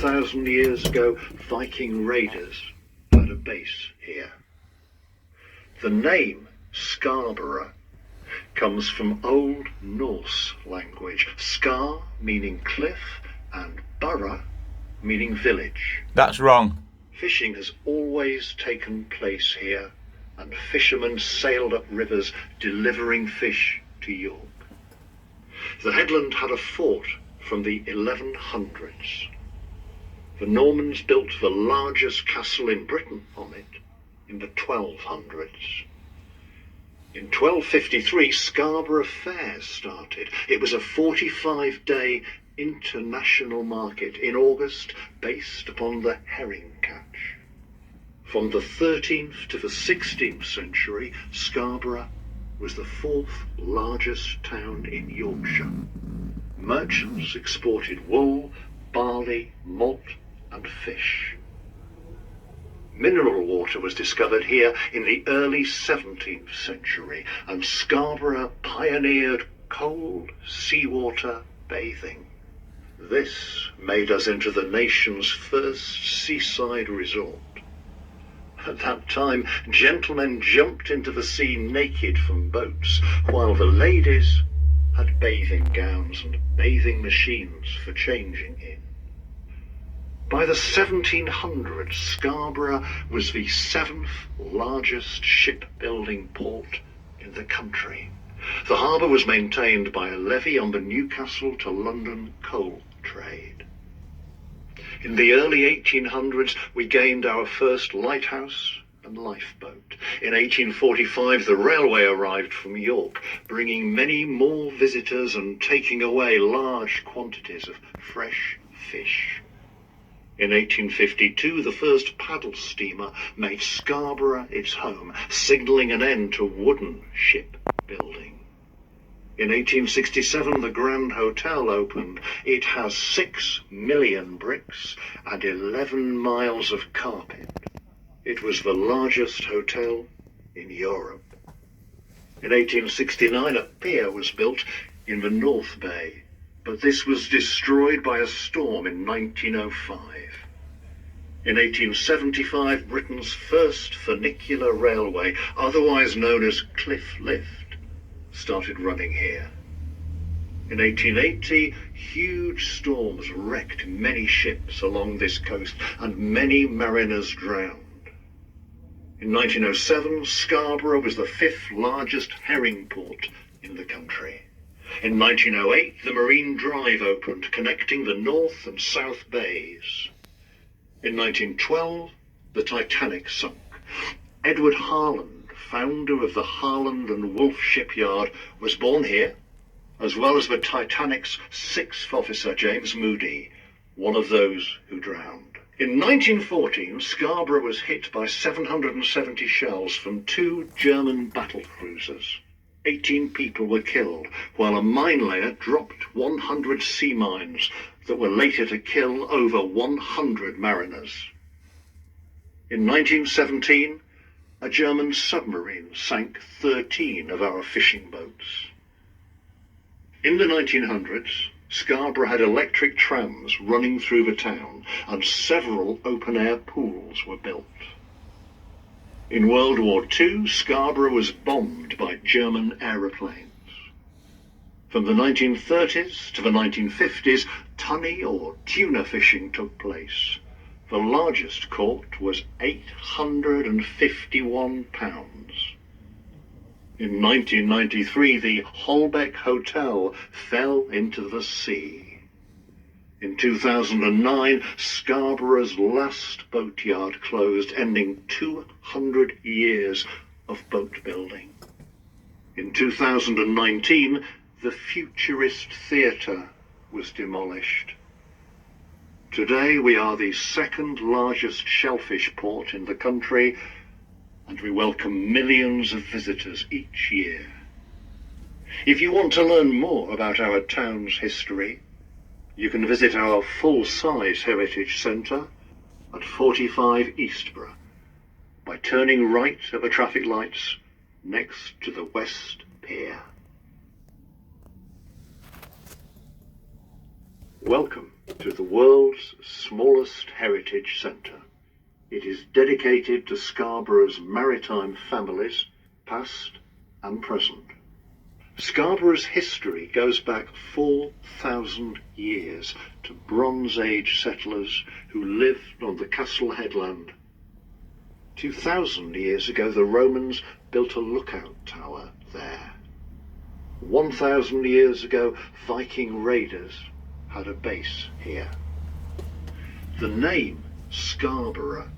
4,000 years ago, Viking raiders had a base here. The name Scarborough comes from Old Norse language. Scar meaning cliff and borough meaning village. That's wrong. Fishing has always taken place here, and fishermen sailed up rivers delivering fish to York. The headland had a fort from the 1100s. The Normans built the largest castle in Britain on it in the 1200s. In 1253, Scarborough Fair started. It was a 45-day international market in August based upon the herring catch. From the 13th to the 16th century, Scarborough was the fourth largest town in Yorkshire. Merchants exported wool, barley, malt, and fish. Mineral water was discovered here in the early 17th century, and Scarborough pioneered cold seawater bathing. This made us into the nation's first seaside resort. At that time, gentlemen jumped into the sea naked from boats, while the ladies had bathing gowns and bathing machines for changing in. By the 1700s, Scarborough was the seventh largest shipbuilding port in the country. The harbour was maintained by a levy on the Newcastle to London coal trade. In the early 1800s, we gained our first lighthouse and lifeboat. In 1845, the railway arrived from York, bringing many more visitors and taking away large quantities of fresh fish. In 1852, the first paddle steamer made Scarborough its home, signalling an end to wooden shipbuilding. In 1867, the Grand Hotel opened. It has 6 million bricks and 11 miles of carpet. It was the largest hotel in Europe. In 1869, a pier was built in the North Bay, but this was destroyed by a storm in 1905. In 1875, Britain's first funicular railway, otherwise known as Cliff Lift, started running here. In 1880, huge storms wrecked many ships along this coast and many mariners drowned. In 1907, Scarborough was the fifth largest herring port in the country. In 1908, the Marine Drive opened, connecting the North and South Bays. In 1912, the Titanic sunk. Edward Harland, founder of the Harland and Wolff shipyard, was born here, as well as the Titanic's sixth officer, James Moody, one of those who drowned. In 1914, Scarborough was hit by 770 shells from 2 German battle cruisers. 18 people were killed, while a mine layer dropped 100 sea mines that were later to kill over 100 mariners. In 1917, a German submarine sank 13 of our fishing boats. In the 1900s, Scarborough had electric trams running through the town, and several open-air pools were built. In World War II, Scarborough was bombed by German aeroplanes. From the 1930s to the 1950s, tunny or tuna fishing took place. The largest caught was 851 pounds. In 1993, the Holbeck Hotel fell into the sea. In 2009, Scarborough's last boatyard closed, ending 200 years of boat building. In 2019, the Futurist Theatre was demolished. Today we are the second largest shellfish port in the country, and we welcome millions of visitors each year. If you want to learn more about our town's history, you can visit our full-size heritage centre at 45 Eastborough by turning right at the traffic lights next to the West Pier. Welcome to the world's smallest heritage centre. It is dedicated to Scarborough's maritime families, past and present. Scarborough's history goes back 4,000 years to Bronze Age settlers who lived on the castle headland. 2,000 years ago, the Romans built a lookout tower there. 1,000 years ago, Viking raiders had a base here. The name Scarborough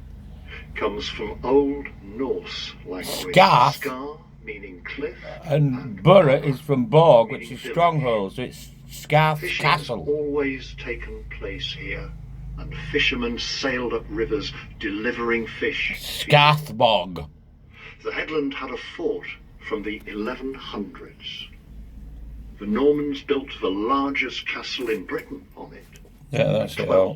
comes from Old Norse language. Scar meaning cliff, and borough is from borg, which is stronghold, so it's Scarth Fishing Castle. has always taken place here, and fishermen sailed up rivers delivering fish. Scarthbog. The headland had a fort from the 1100s. The Normans built the largest castle in Britain on it. Yeah, that's it all.